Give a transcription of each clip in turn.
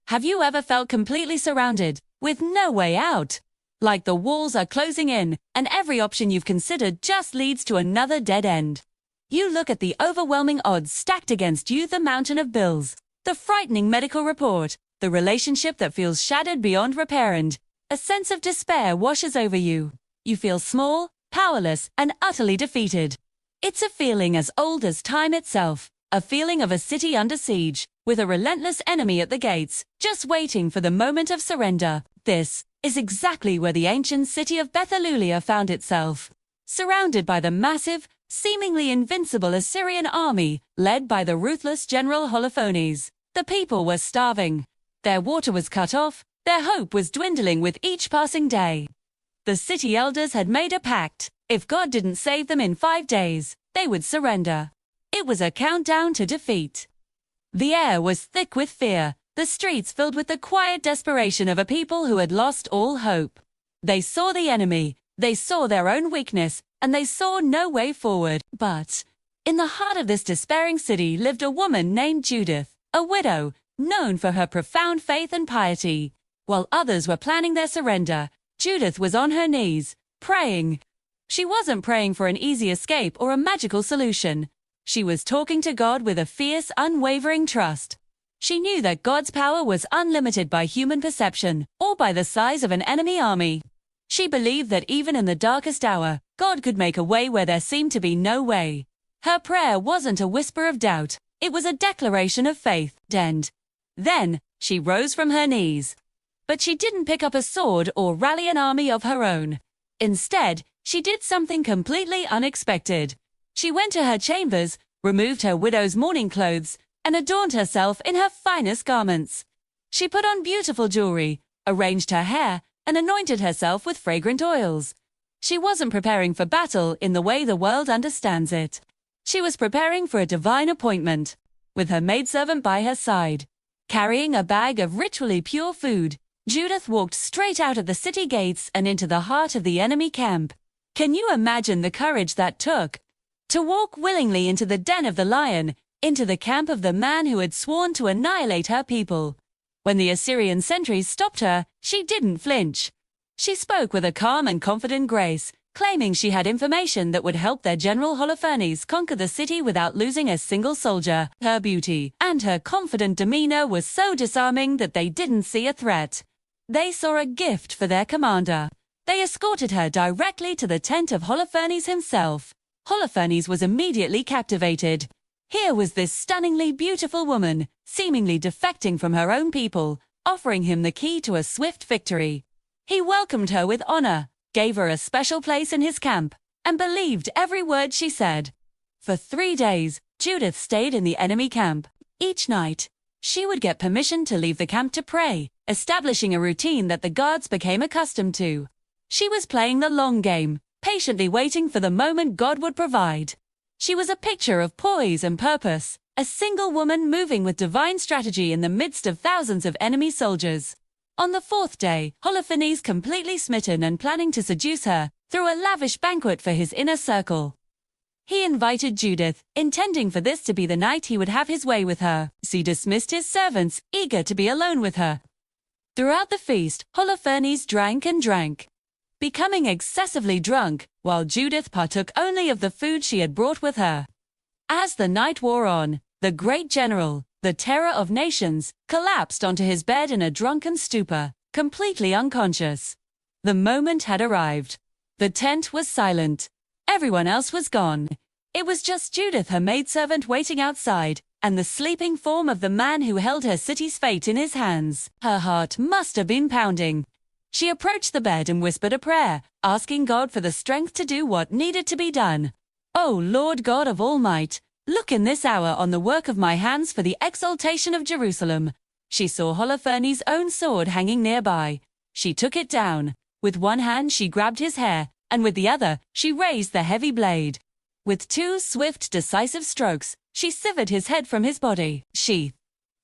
Have you ever felt completely surrounded, with no way out? Like the walls are closing in, and every option you've considered just leads to another dead end. You look at the overwhelming odds stacked against you, the mountain of bills, the frightening medical report, the relationship that feels shattered beyond repair, and a sense of despair washes over you. You feel small, powerless, and utterly defeated. It's a feeling as old as time itself, a feeling of a city under siege, with a relentless enemy at the gates, just waiting for the moment of surrender. This is exactly where the ancient city of Bethulia found itself, surrounded by the massive, seemingly invincible Assyrian army, led by the ruthless General Holofernes. The people were starving. Their water was cut off, their hope was dwindling with each passing day. The city elders had made a pact. If God didn't save them in 5 days, they would surrender. It was a countdown to defeat. The air was thick with fear, the streets filled with the quiet desperation of a people who had lost all hope. They saw the enemy, they saw their own weakness, and they saw no way forward. But in the heart of this despairing city lived a woman named Judith, a widow, known for her profound faith and piety. While others were planning their surrender, Judith was on her knees, praying. She wasn't praying for an easy escape or a magical solution. She was talking to God with a fierce, unwavering trust. She knew that God's power was unlimited by human perception or by the size of an enemy army. She believed that even in the darkest hour, God could make a way where there seemed to be no way. Her prayer wasn't a whisper of doubt, it was a declaration of faith. And then, she rose from her knees. But she didn't pick up a sword or rally an army of her own. Instead, she did something completely unexpected. She went to her chambers, removed her widow's mourning clothes, and adorned herself in her finest garments. She put on beautiful jewelry, arranged her hair, and anointed herself with fragrant oils. She wasn't preparing for battle in the way the world understands it. She was preparing for a divine appointment, with her maidservant by her side. Carrying a bag of ritually pure food, Judith walked straight out of the city gates and into the heart of the enemy camp. Can you imagine the courage that took? To walk willingly into the den of the lion, into the camp of the man who had sworn to annihilate her people. When the Assyrian sentries stopped her, she didn't flinch. She spoke with a calm and confident grace, claiming she had information that would help their General Holofernes conquer the city without losing a single soldier. Her beauty and her confident demeanor was so disarming that they didn't see a threat. They saw a gift for their commander. They escorted her directly to the tent of Holofernes himself. Holofernes was immediately captivated. Here was this stunningly beautiful woman, seemingly defecting from her own people, offering him the key to a swift victory. He welcomed her with honor, gave her a special place in his camp, and believed every word she said. For 3 days, Judith stayed in the enemy camp. Each night, she would get permission to leave the camp to pray, establishing a routine that the guards became accustomed to. She was playing the long game, patiently waiting for the moment God would provide. She was a picture of poise and purpose, a single woman moving with divine strategy in the midst of thousands of enemy soldiers. On the 4th day, Holofernes, completely smitten and planning to seduce her, threw a lavish banquet for his inner circle. He invited Judith, intending for this to be the night he would have his way with her. He dismissed his servants, eager to be alone with her. Throughout the feast, Holofernes drank and drank, becoming excessively drunk, while Judith partook only of the food she had brought with her. As the night wore on, the great general, the terror of nations, collapsed onto his bed in a drunken stupor, completely unconscious. The moment had arrived. The tent was silent. Everyone else was gone. It was just Judith, her maidservant, waiting outside, and the sleeping form of the man who held her city's fate in his hands. Her heart must have been pounding. She approached the bed and whispered a prayer, asking God for the strength to do what needed to be done. "O Lord God of all might, look in this hour on the work of my hands for the exaltation of Jerusalem." She saw Holofernes' own sword hanging nearby. She took it down. With one hand she grabbed his hair, and with the other, she raised the heavy blade. With 2 swift, decisive strokes, she severed his head from his body. She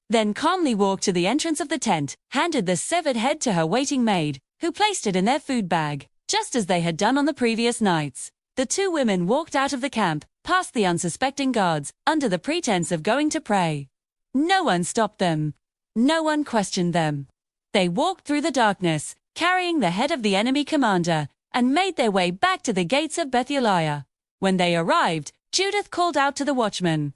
then calmly walked to the entrance of the tent, handed the severed head to her waiting maid, who placed it in their food bag, just as they had done on the previous nights. The 2 women walked out of the camp, past the unsuspecting guards, under the pretense of going to pray. No one stopped them. No one questioned them. They walked through the darkness, carrying the head of the enemy commander, and made their way back to the gates of Bethulia. When they arrived, Judith called out to the watchman.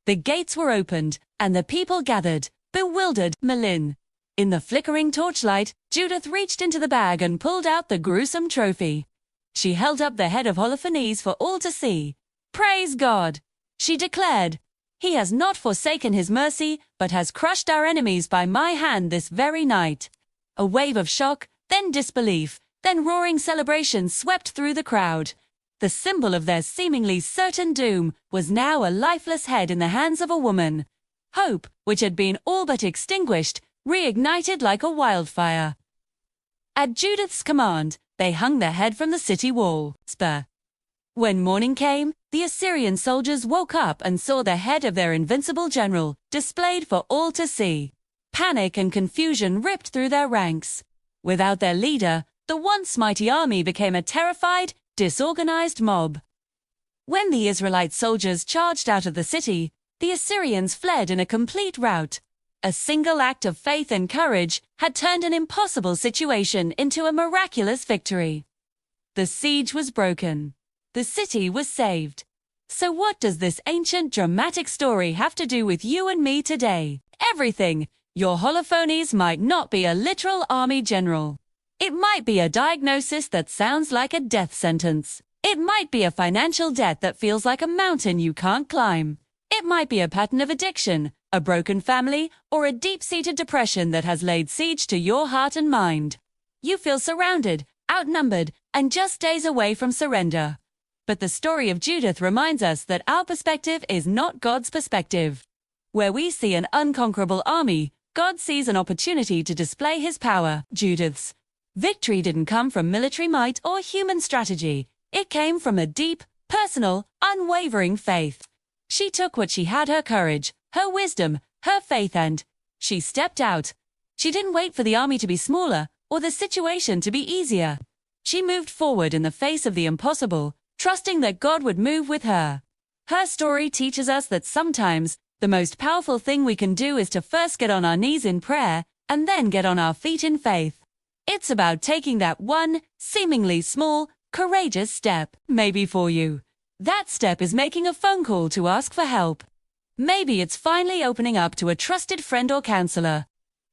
The gates were opened, and the people gathered, bewildered, malign. In the flickering torchlight, Judith reached into the bag and pulled out the gruesome trophy. She held up the head of Holofernes for all to see. "Praise God!" she declared. "He has not forsaken his mercy, but has crushed our enemies by my hand this very night." A wave of shock, then disbelief, then roaring celebration swept through the crowd. The symbol of their seemingly certain doom was now a lifeless head in the hands of a woman. Hope, which had been all but extinguished, reignited like a wildfire. At Judith's command, they hung the head from the city wall. When morning came, the Assyrian soldiers woke up and saw the head of their invincible general, displayed for all to see. Panic and confusion ripped through their ranks. Without their leader, the once mighty army became a terrified, disorganized mob. When the Israelite soldiers charged out of the city, the Assyrians fled in a complete rout. A single act of faith and courage had turned an impossible situation into a miraculous victory. The siege was broken. The city was saved. So what does this ancient dramatic story have to do with you and me today? Everything. Your Holofernes might not be a literal army general. It might be a diagnosis that sounds like a death sentence. It might be a financial debt that feels like a mountain you can't climb. It might be a pattern of addiction, a broken family, or a deep-seated depression that has laid siege to your heart and mind. You feel surrounded, outnumbered, and just days away from surrender. But the story of Judith reminds us that our perspective is not God's perspective. Where we see an unconquerable army, God sees an opportunity to display his power. Judith's victory didn't come from military might or human strategy. It came from a deep, personal, unwavering faith. She took what she had, her courage, her wisdom, her faith, and she stepped out. She didn't wait for the army to be smaller or the situation to be easier. She moved forward in the face of the impossible, trusting that God would move with her. Her story teaches us that sometimes the most powerful thing we can do is to first get on our knees in prayer and then get on our feet in faith. It's about taking that one, seemingly small, courageous step. Maybe for you, that step is making a phone call to ask for help. Maybe it's finally opening up to a trusted friend or counselor.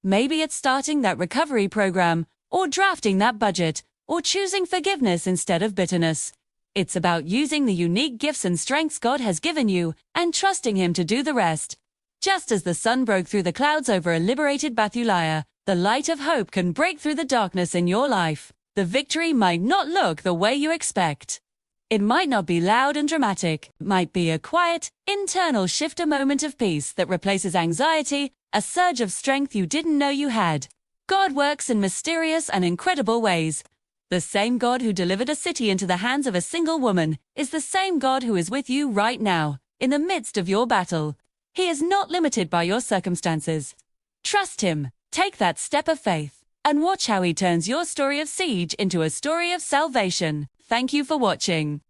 Maybe it's starting that recovery program, or drafting that budget, or choosing forgiveness instead of bitterness. It's about using the unique gifts and strengths God has given you and trusting him to do the rest. Just as the sun broke through the clouds over a liberated Bethulia, the light of hope can break through the darkness in your life. The victory might not look the way you expect. It might not be loud and dramatic. It might be a quiet, internal shift, a moment of peace that replaces anxiety, a surge of strength you didn't know you had. God works in mysterious and incredible ways. The same God who delivered a city into the hands of a single woman is the same God who is with you right now, in the midst of your battle. He is not limited by your circumstances. Trust him, take that step of faith, and watch how he turns your story of siege into a story of salvation. Thank you for watching.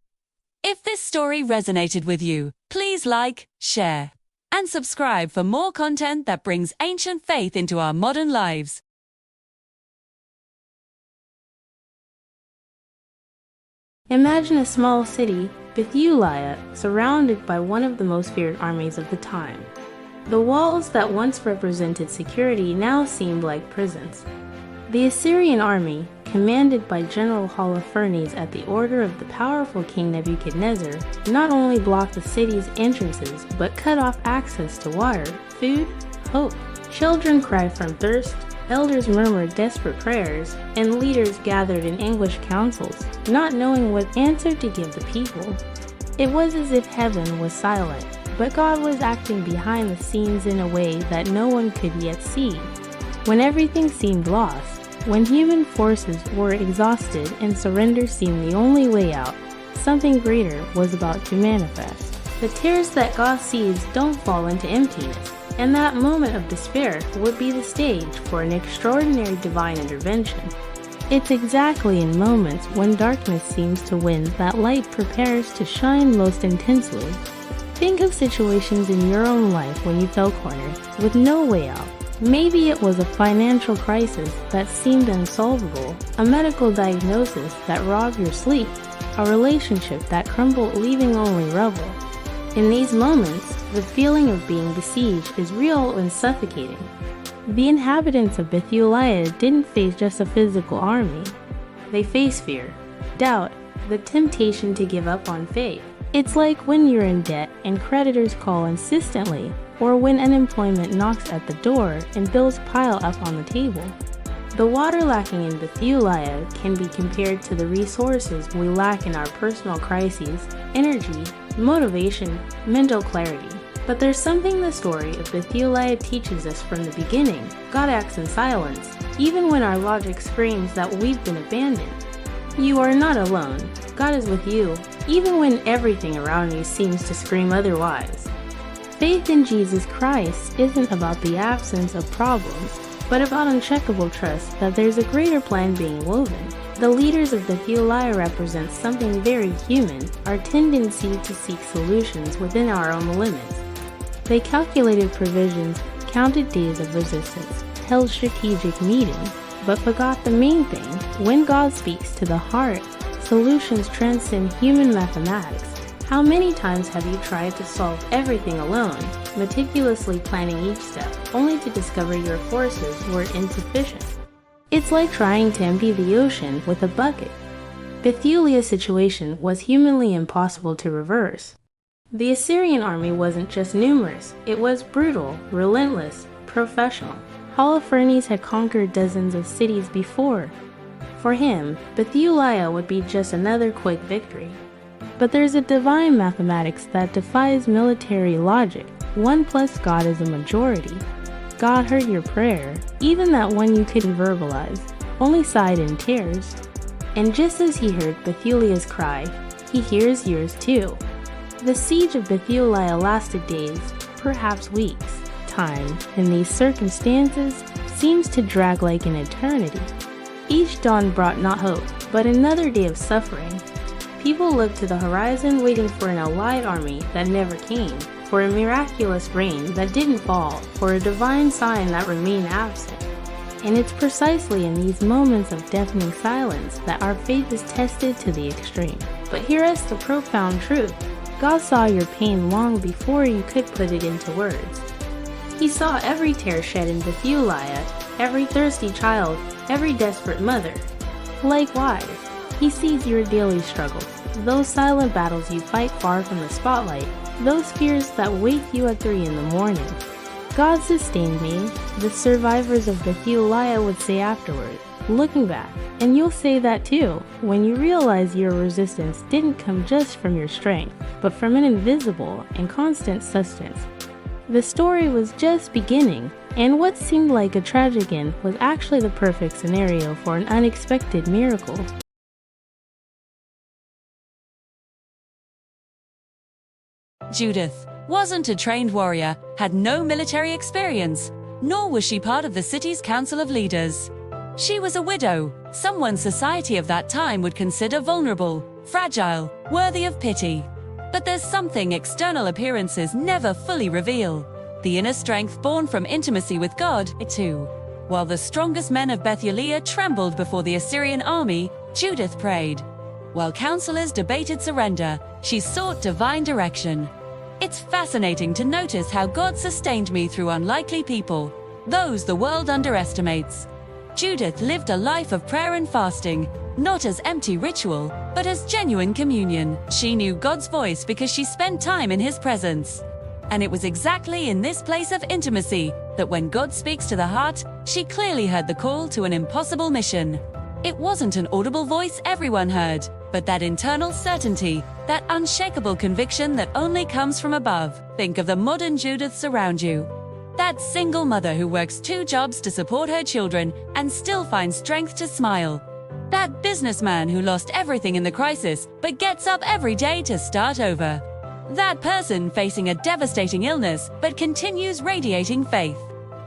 If this story resonated with you, please like, share, and subscribe for more content that brings ancient faith into our modern lives. Imagine a small city, Bethulia, surrounded by one of the most feared armies of the time. The walls that once represented security now seemed like prisons. The Assyrian army, commanded by General Holofernes at the order of the powerful King Nebuchadnezzar, not only blocked the city's entrances but cut off access to water, food, hope. Children cried from thirst, elders murmured desperate prayers, and leaders gathered in anguished councils, not knowing what answer to give the people. It was as if heaven was silent, but God was acting behind the scenes in a way that no one could yet see. When everything seemed lost, when human forces were exhausted and surrender seemed the only way out, something greater was about to manifest. The tears that God sees don't fall into emptiness, and that moment of despair would be the stage for an extraordinary divine intervention. It's exactly in moments when darkness seems to win that light prepares to shine most intensely. Think of situations in your own life when you felt cornered, with no way out, Maybe it was a financial crisis that seemed unsolvable, a medical diagnosis that robbed your sleep, a relationship that crumbled leaving only rubble. In these moments, the feeling of being besieged is real and suffocating. The inhabitants of Bethulia didn't face just a physical army. They faced fear, doubt, the temptation to give up on faith. It's like when you're in debt and creditors call insistently, or when unemployment knocks at the door and bills pile up on the table. The water lacking in Bethulia can be compared to the resources we lack in our personal crises: energy, motivation, mental clarity. But there's something the story of Bethulia teaches us from the beginning. God acts in silence, even when our logic screams that we've been abandoned. You are not alone. God is with you, even when everything around you seems to scream otherwise. Faith in Jesus Christ isn't about the absence of problems, but about uncheckable trust that there's a greater plan being woven. The leaders of Bethulia represent something very human, our tendency to seek solutions within our own limits. They calculated provisions, counted days of resistance, held strategic meetings, but forgot the main thing. When God speaks to the heart, solutions transcend human mathematics. How many times have you tried to solve everything alone, meticulously planning each step, only to discover your forces were insufficient? It's like trying to empty the ocean with a bucket. Bethulia's situation was humanly impossible to reverse. The Assyrian army wasn't just numerous, it was brutal, relentless, professional. Holofernes had conquered dozens of cities before. For him, Bethulia would be just another quick victory. But there's a divine mathematics that defies military logic. 1 plus God is a majority. God heard your prayer, even that one you couldn't verbalize, only sighed in tears. And just as he heard Bethulia's cry, he hears yours too. The siege of Bethulia lasted days, perhaps weeks. Time, in these circumstances, seems to drag like an eternity. Each dawn brought not hope, but another day of suffering. People looked to the horizon waiting for an allied army that never came, for a miraculous rain that didn't fall, for a divine sign that remained absent. And it's precisely in these moments of deafening silence that our faith is tested to the extreme. But here is the profound truth. God saw your pain long before you could put it into words. He saw every tear shed in Bethulia, every thirsty child, every desperate mother. Likewise, He sees your daily struggles, those silent battles you fight far from the spotlight, those fears that wake you at 3 in the morning. God sustained me, the survivors of Bethulia would say afterward, looking back. And you'll say that too, when you realize your resistance didn't come just from your strength, but from an invisible and constant sustenance. The story was just beginning, and what seemed like a tragic end was actually the perfect scenario for an unexpected miracle. Judith wasn't a trained warrior, had no military experience, nor was she part of the city's council of leaders. She was a widow, someone society of that time would consider vulnerable, fragile, worthy of pity. But there's something external appearances never fully reveal. The inner strength born from intimacy with God, too. While the strongest men of Bethulia trembled before the Assyrian army, Judith prayed. While counselors debated surrender, she sought divine direction. It's fascinating to notice how God sustained me through unlikely people, those the world underestimates. Judith lived a life of prayer and fasting, not as empty ritual, but as genuine communion. She knew God's voice because she spent time in His presence. And it was exactly in this place of intimacy that when God speaks to the heart, she clearly heard the call to an impossible mission. It wasn't an audible voice everyone heard, but that internal certainty, that unshakable conviction that only comes from above. Think of the modern Judiths around you. That single mother who works 2 jobs to support her children and still finds strength to smile. That businessman who lost everything in the crisis but gets up every day to start over. That person facing a devastating illness but continues radiating faith.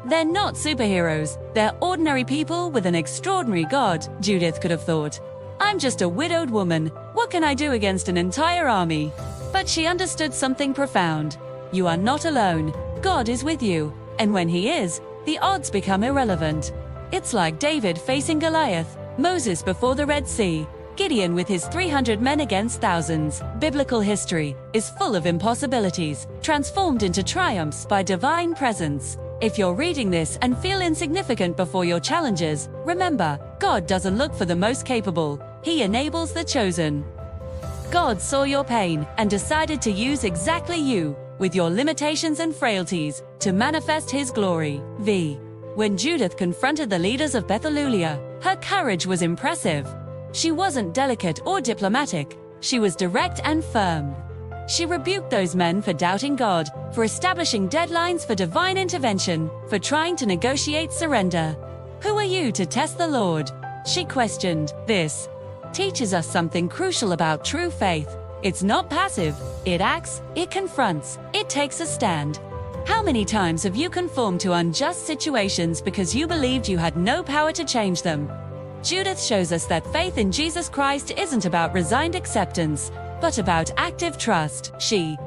They're not superheroes, they're ordinary people with an extraordinary God, Judith could have thought. I'm just a widowed woman, what can I do against an entire army? But she understood something profound. You are not alone, God is with you, and when He is, the odds become irrelevant. It's like David facing Goliath, Moses before the Red Sea, Gideon with his 300 men against thousands. Biblical history is full of impossibilities, transformed into triumphs by divine presence. If you're reading this and feel insignificant before your challenges, remember, God doesn't look for the most capable, He enables the chosen. God saw your pain and decided to use exactly you, with your limitations and frailties, to manifest His glory. When Judith confronted the leaders of Bethulia, her courage was impressive. She wasn't delicate or diplomatic, she was direct and firm. She rebuked those men for doubting God, for establishing deadlines for divine intervention, for trying to negotiate surrender. Who are you to test the Lord? She questioned. This teaches us something crucial about true faith. It's not passive, it acts, it confronts, it takes a stand. How many times have you conformed to unjust situations because you believed you had no power to change them? Judith shows us that faith in Jesus Christ isn't about resigned acceptance, but about active trust. She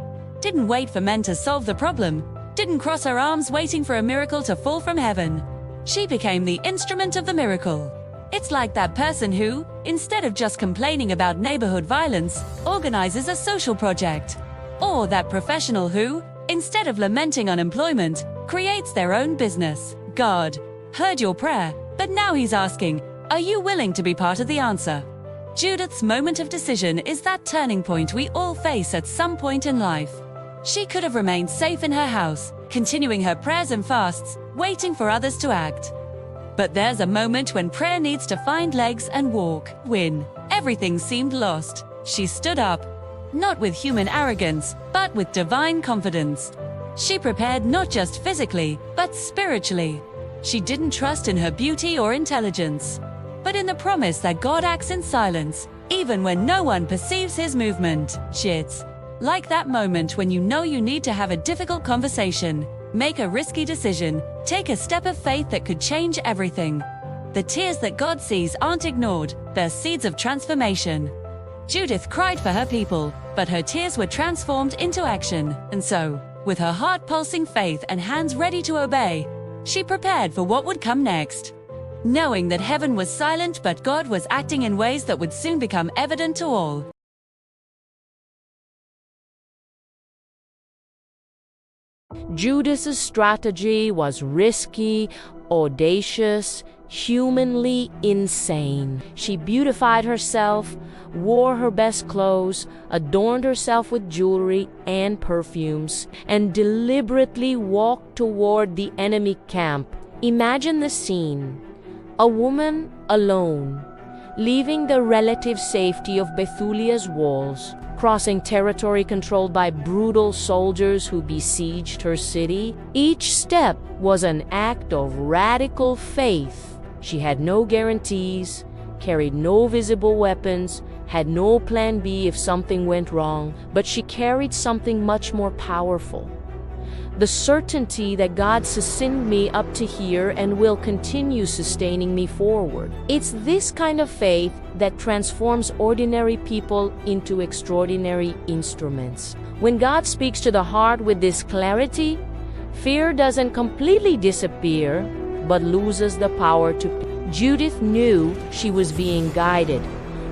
didn't wait for men to solve the problem, didn't cross her arms waiting for a miracle to fall from heaven. She became the instrument of the miracle. It's like that person who, instead of just complaining about neighborhood violence, organizes a social project. Or that professional who, instead of lamenting unemployment, creates their own business. God heard your prayer, but now He's asking, are you willing to be part of the answer? Judith's moment of decision is that turning point we all face at some point in life. She could have remained safe in her house, continuing her prayers and fasts, waiting for others to act. But there's a moment when prayer needs to find legs and walk. When everything seemed lost, she stood up, not with human arrogance, but with divine confidence. She prepared not just physically, but spiritually. She didn't trust in her beauty or intelligence, but in the promise that God acts in silence, even when no one perceives His movement. It's like that moment when you know you need to have a difficult conversation, make a risky decision, take a step of faith that could change everything. The tears that God sees aren't ignored, they're seeds of transformation. Judith cried for her people, but her tears were transformed into action. And so, with her heart pulsing faith and hands ready to obey, she prepared for what would come next. Knowing that heaven was silent but God was acting in ways that would soon become evident to all. Judith's strategy was risky, audacious, humanly insane. She beautified herself, wore her best clothes, adorned herself with jewelry and perfumes, and deliberately walked toward the enemy camp. Imagine the scene. A woman alone, leaving the relative safety of Bethulia's walls, crossing territory controlled by brutal soldiers who besieged her city. Each step was an act of radical faith. She had no guarantees, carried no visible weapons, had no plan B if something went wrong, but she carried something much more powerful. The certainty that God sustained me up to here and will continue sustaining me forward. It's this kind of faith that transforms ordinary people into extraordinary instruments. When God speaks to the heart with this clarity, fear doesn't completely disappear, but loses the power to. Judith knew she was being guided,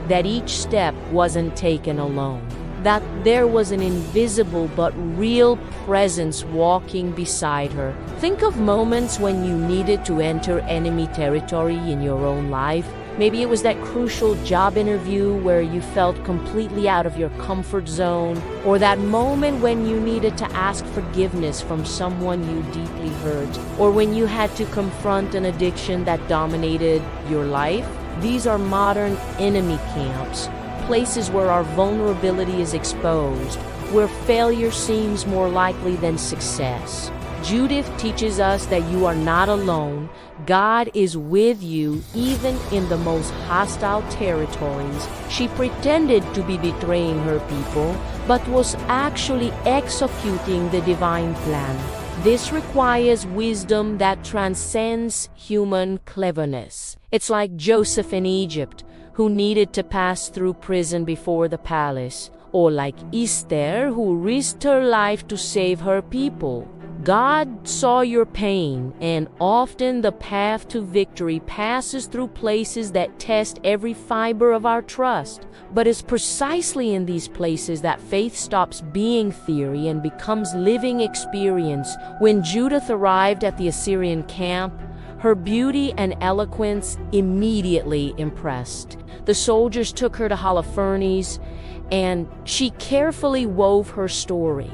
that each step wasn't taken alone, that there was an invisible but real presence walking beside her. Think of moments when you needed to enter enemy territory in your own life. Maybe it was that crucial job interview where you felt completely out of your comfort zone, or that moment when you needed to ask forgiveness from someone you deeply hurt, or when you had to confront an addiction that dominated your life. These are modern enemy camps, places where our vulnerability is exposed, where failure seems more likely than success. Judith teaches us that you are not alone. God is with you even in the most hostile territories. She pretended to be betraying her people, but was actually executing the divine plan. This requires wisdom that transcends human cleverness. It's like Joseph in Egypt, who needed to pass through prison before the palace, or like Esther, who risked her life to save her people. God saw your pain, and often the path to victory passes through places that test every fiber of our trust. But it's precisely in these places that faith stops being theory and becomes living experience. When Judith arrived at the Assyrian camp, her beauty and eloquence immediately impressed. The soldiers took her to Holofernes, and she carefully wove her story.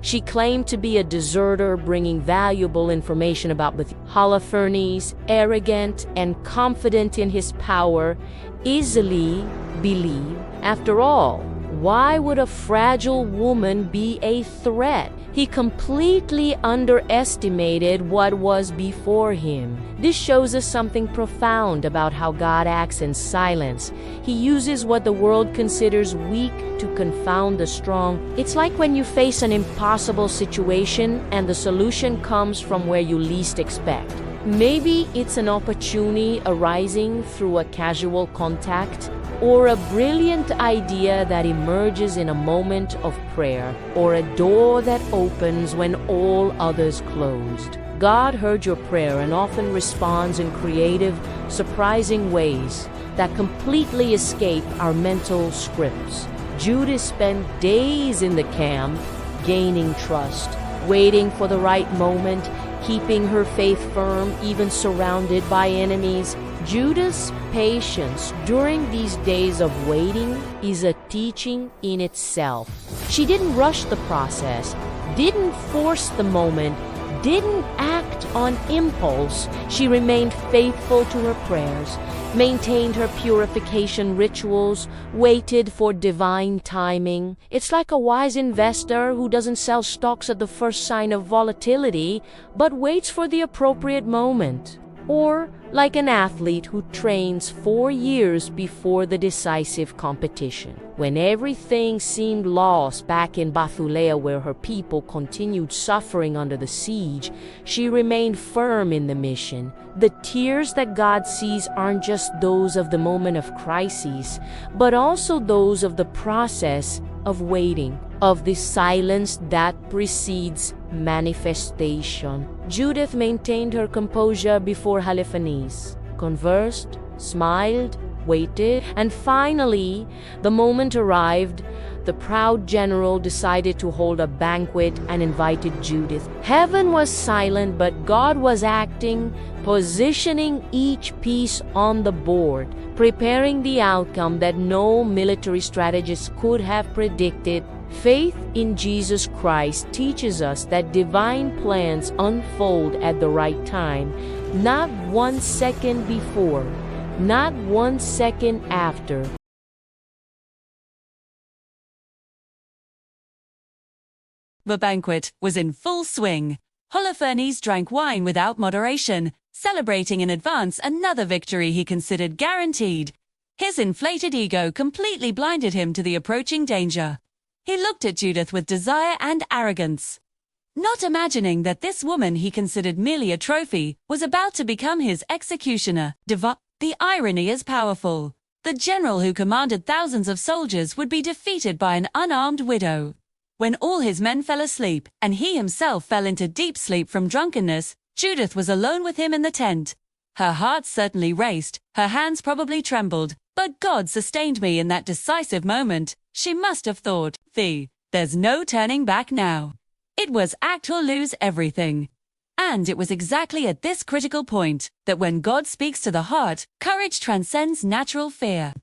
She claimed to be a deserter bringing valuable information about Holofernes, arrogant and confident in his power, easily believed. After all, why would a fragile woman be a threat? He completely underestimated what was before him. This shows us something profound about how God acts in silence. He uses what the world considers weak to confound the strong. It's like when you face an impossible situation and the solution comes from where you least expect. Maybe it's an opportunity arising through a casual contact, or a brilliant idea that emerges in a moment of prayer, or a door that opens when all others closed. God heard your prayer and often responds in creative, surprising ways that completely escape our mental scripts. Judith spent days in the camp, gaining trust, waiting for the right moment, keeping her faith firm even surrounded by enemies. Judith's patience during these days of waiting is a teaching in itself. She didn't rush the process, didn't force the moment, didn't act on impulse. She remained faithful to her prayers, maintained her purification rituals, waited for divine timing. It's like a wise investor who doesn't sell stocks at the first sign of volatility, but waits for the appropriate moment. Or like an athlete who trains 4 years before the decisive competition. When everything seemed lost back in Bethulia, where her people continued suffering under the siege, she remained firm in the mission. The tears that God sees aren't just those of the moment of crises, but also those of the process of waiting, of the silence that precedes manifestation. Judith maintained her composure before Holofernes, conversed, smiled, waited, and finally, the moment arrived. The proud general decided to hold a banquet and invited Judith. Heaven was silent, but God was acting, positioning each piece on the board, preparing the outcome that no military strategist could have predicted. Faith in Jesus Christ teaches us that divine plans unfold at the right time, not 1 second before, not 1 second after. The banquet was in full swing. Holofernes drank wine without moderation, celebrating in advance another victory he considered guaranteed. His inflated ego completely blinded him to the approaching danger. He looked at Judith with desire and arrogance, not imagining that this woman he considered merely a trophy was about to become his executioner. The irony is powerful. The general who commanded thousands of soldiers would be defeated by an unarmed widow. When all his men fell asleep, and he himself fell into deep sleep from drunkenness, Judith was alone with him in the tent. Her heart certainly raced, her hands probably trembled, but God sustained me in that decisive moment, she must have thought. There's no turning back now. It was act or lose everything. And it was exactly at this critical point that when God speaks to the heart, courage transcends natural fear.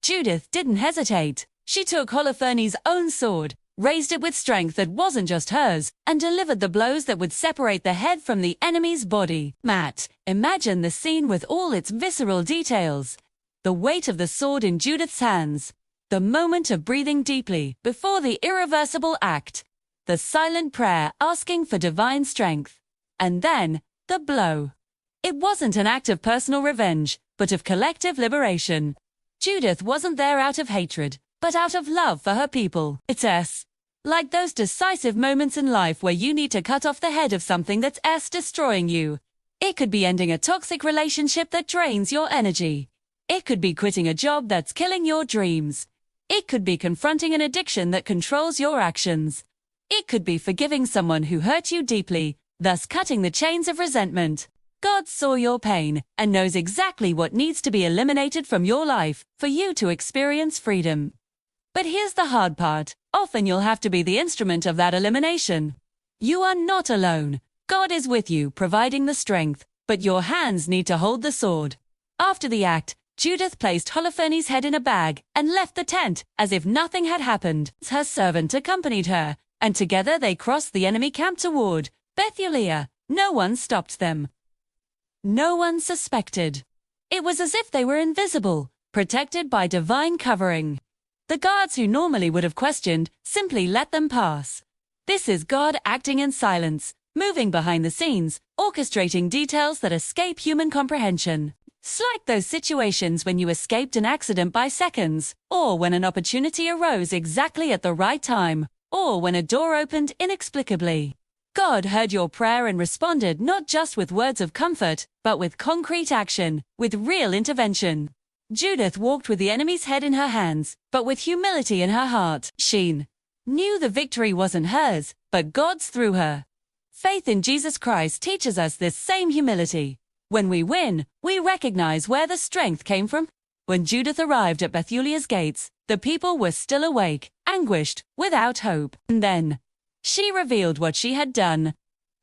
Judith didn't hesitate. She took Holofernes' own sword, raised it with strength that wasn't just hers, and delivered the blows that would separate the head from the enemy's body. Imagine the scene with all its visceral details. The weight of the sword in Judith's hands, the moment of breathing deeply before the irreversible act, the silent prayer asking for divine strength, and then the blow. It wasn't an act of personal revenge, but of collective liberation. Judith wasn't there out of hatred, but out of love for her people. It's like those decisive moments in life where you need to cut off the head of something that's destroying you. It could be ending a toxic relationship that drains your energy. It could be quitting a job that's killing your dreams. It could be confronting an addiction that controls your actions. It could be forgiving someone who hurt you deeply, thus cutting the chains of resentment. God saw your pain and knows exactly what needs to be eliminated from your life for you to experience freedom. But here's the hard part. Often you'll have to be the instrument of that elimination. You are not alone. God is with you, providing the strength, but your hands need to hold the sword. After the act, Judith placed Holofernes' head in a bag and left the tent as if nothing had happened. Her servant accompanied her, and together they crossed the enemy camp toward Bethulia. No one stopped them. No one suspected. It was as if they were invisible, protected by divine covering. The guards who normally would have questioned simply let them pass. This is God acting in silence, moving behind the scenes, orchestrating details that escape human comprehension. It's like those situations when you escaped an accident by seconds, or when an opportunity arose exactly at the right time, or when a door opened inexplicably. God heard your prayer and responded not just with words of comfort, but with concrete action, with real intervention. Judith walked with the enemy's head in her hands, but with humility in her heart. She knew the victory wasn't hers, but God's through her. Faith in Jesus Christ teaches us this same humility. When we win, we recognize where the strength came from. When Judith arrived at Bethulia's gates, the people were still awake, anguished, without hope. And then, she revealed what she had done.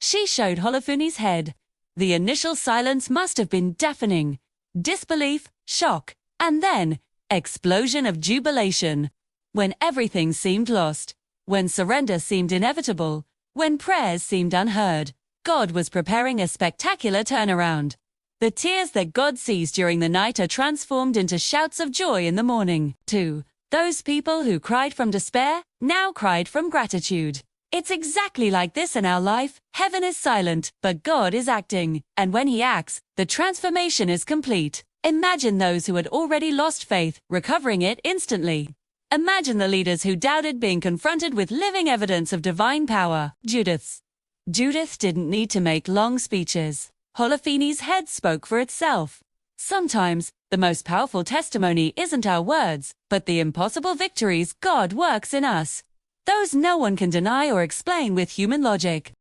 She showed Holofernes' head. The initial silence must have been deafening. Disbelief, shock, and then, explosion of jubilation. When everything seemed lost, when surrender seemed inevitable, when prayers seemed unheard, God was preparing a spectacular turnaround. The tears that God sees during the night are transformed into shouts of joy in the morning. Too. Those people who cried from despair now cried from gratitude. It's exactly like this in our life. Heaven is silent, but God is acting. And when He acts, the transformation is complete. Imagine those who had already lost faith, recovering it instantly. Imagine the leaders who doubted being confronted with living evidence of divine power. Judith didn't need to make long speeches. Holofernes' head spoke for itself. Sometimes, the most powerful testimony isn't our words, but the impossible victories God works in us. Those no one can deny or explain with human logic.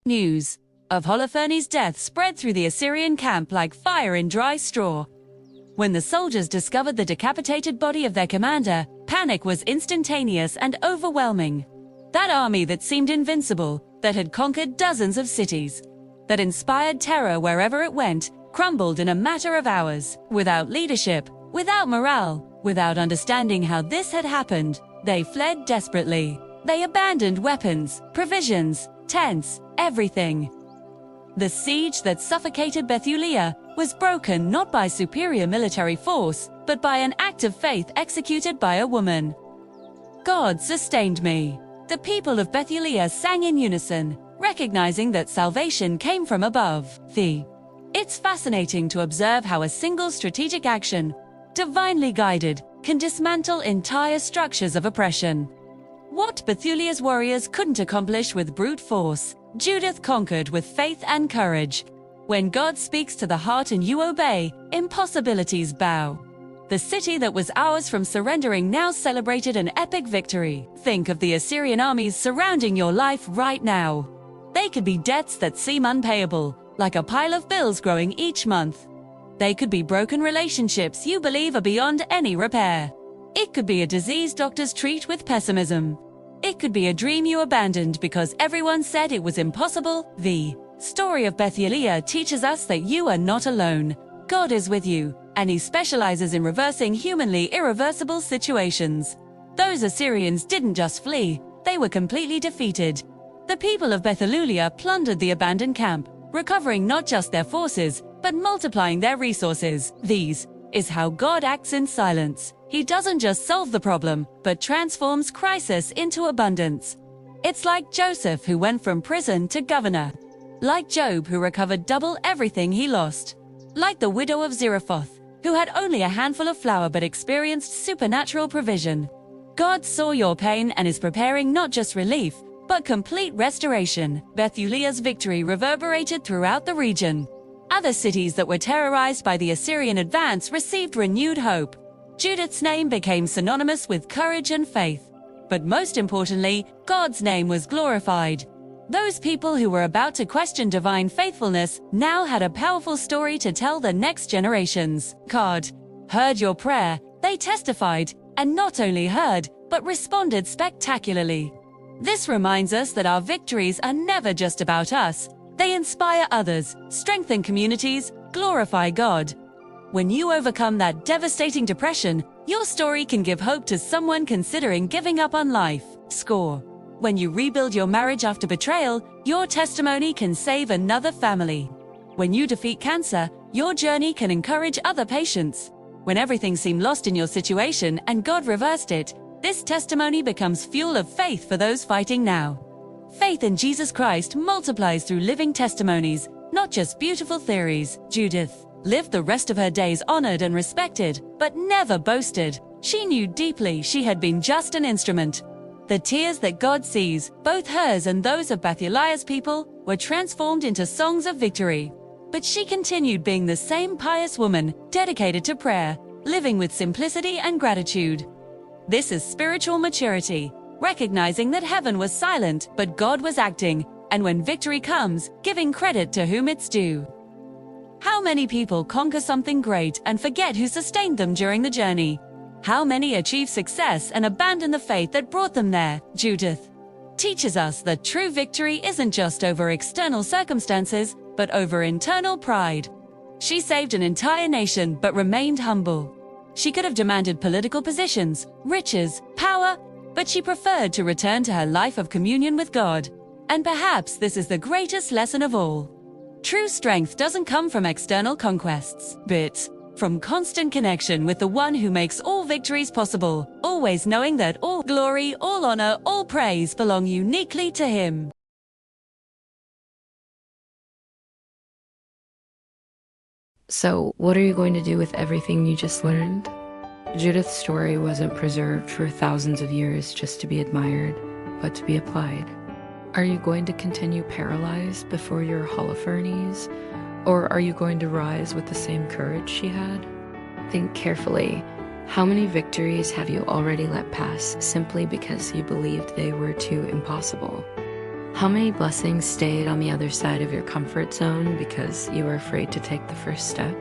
News of Holofernes' death spread through the Assyrian camp like fire in dry straw. When the soldiers discovered the decapitated body of their commander, panic was instantaneous and overwhelming. That army that seemed invincible, that had conquered dozens of cities, that inspired terror wherever it went, crumbled in a matter of hours. Without leadership, without morale, without understanding how this had happened, they fled desperately. They abandoned weapons, provisions, tents, everything. The siege that suffocated Bethulia was broken not by superior military force, but by an act of faith executed by a woman. God sustained me. The people of Bethulia sang in unison, recognizing that salvation came from above. It's fascinating to observe how a single strategic action, divinely guided, can dismantle entire structures of oppression. What Bethulia's warriors couldn't accomplish with brute force, Judith conquered with faith and courage. When God speaks to the heart and you obey, impossibilities bow. The city that was ours from surrendering now celebrated an epic victory. Think of the Assyrian armies surrounding your life right now. They could be debts that seem unpayable, like a pile of bills growing each month. They could be broken relationships you believe are beyond any repair. It could be a disease doctors treat with pessimism. It could be a dream you abandoned because everyone said it was impossible. The story of Bethulia teaches us that you are not alone. God is with you, and He specializes in reversing humanly irreversible situations. Those Assyrians didn't just flee, they were completely defeated. The people of Bethulia plundered the abandoned camp, recovering not just their forces, but multiplying their resources. This is how God acts in silence. He doesn't just solve the problem, but transforms crisis into abundance. It's like Joseph, who went from prison to governor. Like Job, who recovered double everything he lost. Like the widow of Zarephath, who had only a handful of flour but experienced supernatural provision. God saw your pain and is preparing not just relief, but complete restoration. Bethulia's victory reverberated throughout the region. Other cities that were terrorized by the Assyrian advance received renewed hope. Judith's name became synonymous with courage and faith. But most importantly, God's name was glorified. Those people who were about to question divine faithfulness now had a powerful story to tell the next generations. God heard your prayer, they testified, and not only heard, but responded spectacularly. This reminds us that our victories are never just about us. They inspire others, strengthen communities, glorify God. When you overcome that devastating depression, your story can give hope to someone considering giving up on life. Score. When you rebuild your marriage after betrayal, your testimony can save another family. When you defeat cancer, your journey can encourage other patients. When everything seemed lost in your situation and God reversed it, this testimony becomes fuel of faith for those fighting now. Faith in Jesus Christ multiplies through living testimonies, not just beautiful theories. Judith lived the rest of her days honored and respected, but never boasted. She knew deeply she had been just an instrument. The tears that God sees, both hers and those of Bethulia's people, were transformed into songs of victory. But she continued being the same pious woman, dedicated to prayer, living with simplicity and gratitude. This is spiritual maturity, recognizing that heaven was silent, but God was acting, and when victory comes, giving credit to whom it's due. How many people conquer something great and forget who sustained them during the journey? How many achieve success and abandon the faith that brought them there? Judith teaches us that true victory isn't just over external circumstances, but over internal pride. She saved an entire nation but remained humble. She could have demanded political positions, riches, power, but she preferred to return to her life of communion with God. And perhaps this is the greatest lesson of all. True strength doesn't come from external conquests, but from constant connection with the one who makes all victories possible, always knowing that all glory, all honor, all praise belong uniquely to Him. So, what are you going to do with everything you just learned? Judith's story wasn't preserved for thousands of years just to be admired, but to be applied. Are you going to continue paralyzed before your Holofernes? Or are you going to rise with the same courage she had? Think carefully. How many victories have you already let pass simply because you believed they were too impossible? How many blessings stayed on the other side of your comfort zone because you were afraid to take the first step?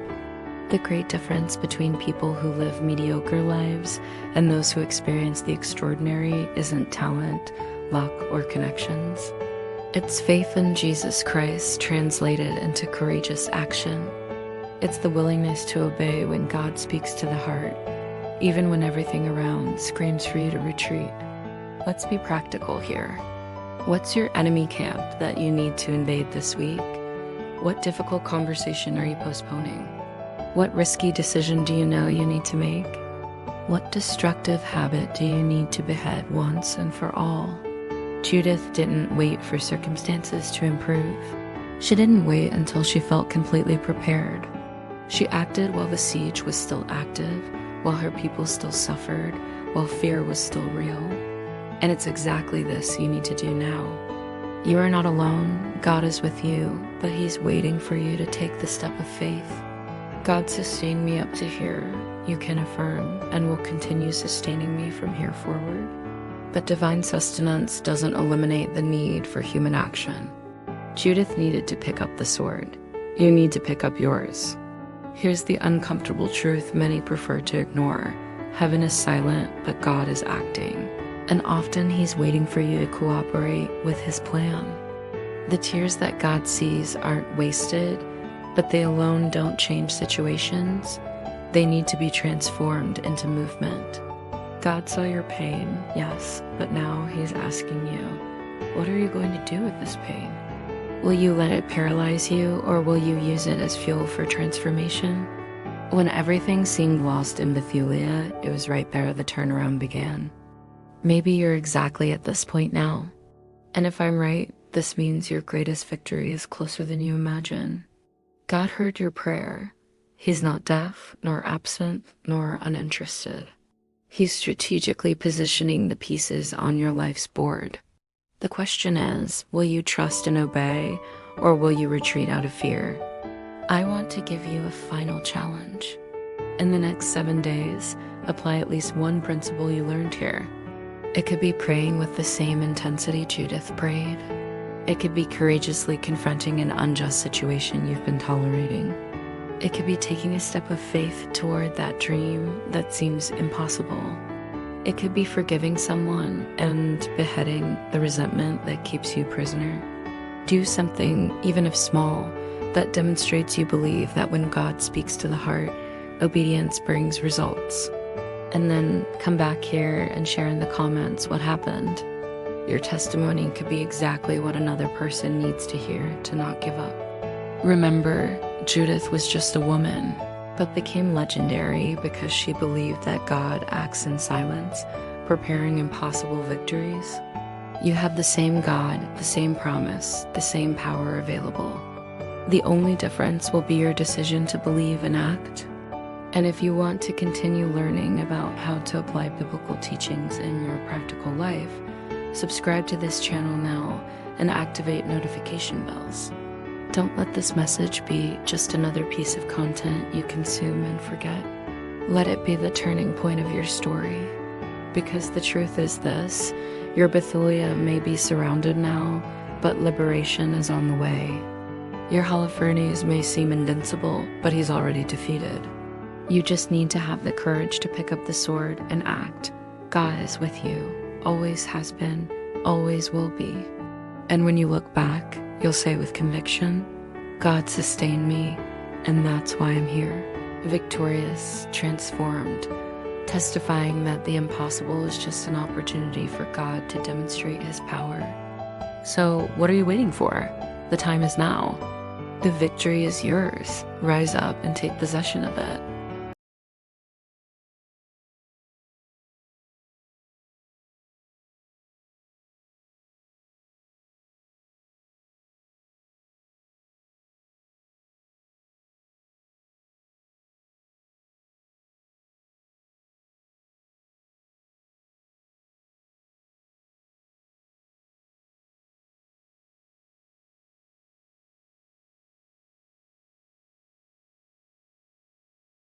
The great difference between people who live mediocre lives and those who experience the extraordinary isn't talent, luck, or connections. It's faith in Jesus Christ translated into courageous action. It's the willingness to obey when God speaks to the heart, even when everything around screams for you to retreat. Let's be practical here. What's your enemy camp that you need to invade this week? What difficult conversation are you postponing? What risky decision do you know you need to make? What destructive habit do you need to behead once and for all? Judith didn't wait for circumstances to improve. She didn't wait until she felt completely prepared. She acted while the siege was still active, while her people still suffered, while fear was still real. And it's exactly this you need to do now. You are not alone. God is with you, but He's waiting for you to take the step of faith. God sustained me up to here, you can affirm, and will continue sustaining me from here forward. But divine sustenance doesn't eliminate the need for human action. Judith needed to pick up the sword. You need to pick up yours. Here's the uncomfortable truth many prefer to ignore. Heaven is silent, but God is acting. And often He's waiting for you to cooperate with His plan. The tears that God sees aren't wasted, but they alone don't change situations. They need to be transformed into movement. God saw your pain, yes, but now He's asking you, what are you going to do with this pain? Will you let it paralyze you, or will you use it as fuel for transformation? When everything seemed lost in Bethulia, it was right there the turnaround began. Maybe you're exactly at this point now. And if I'm right, this means your greatest victory is closer than you imagine. God heard your prayer. He's not deaf, nor absent, nor uninterested. He's strategically positioning the pieces on your life's board. The question is, will you trust and obey, or will you retreat out of fear? I want to give you a final challenge. In the next 7 days, apply at least one principle you learned here. It could be praying with the same intensity Judith prayed. It could be courageously confronting an unjust situation you've been tolerating. It could be taking a step of faith toward that dream that seems impossible. It could be forgiving someone and beheading the resentment that keeps you prisoner. Do something, even if small, that demonstrates you believe that when God speaks to the heart, obedience brings results. And then come back here and share in the comments what happened. Your testimony could be exactly what another person needs to hear to not give up. Remember, Judith was just a woman, but became legendary because she believed that God acts in silence, preparing impossible victories. You have the same God, the same promise, the same power available. The only difference will be your decision to believe and act. And if you want to continue learning about how to apply biblical teachings in your practical life, subscribe to this channel now and activate notification bells. Don't let this message be just another piece of content you consume and forget. Let it be the turning point of your story. Because the truth is this, your Bethulia may be surrounded now, but liberation is on the way. Your Holofernes may seem invincible, but he's already defeated. You just need to have the courage to pick up the sword and act. God is with you, always has been, always will be. And when you look back, you'll say with conviction, God sustained me, and that's why I'm here. Victorious, transformed, testifying that the impossible is just an opportunity for God to demonstrate his power. So what are you waiting for? The time is now. The victory is yours. Rise up and take possession of it.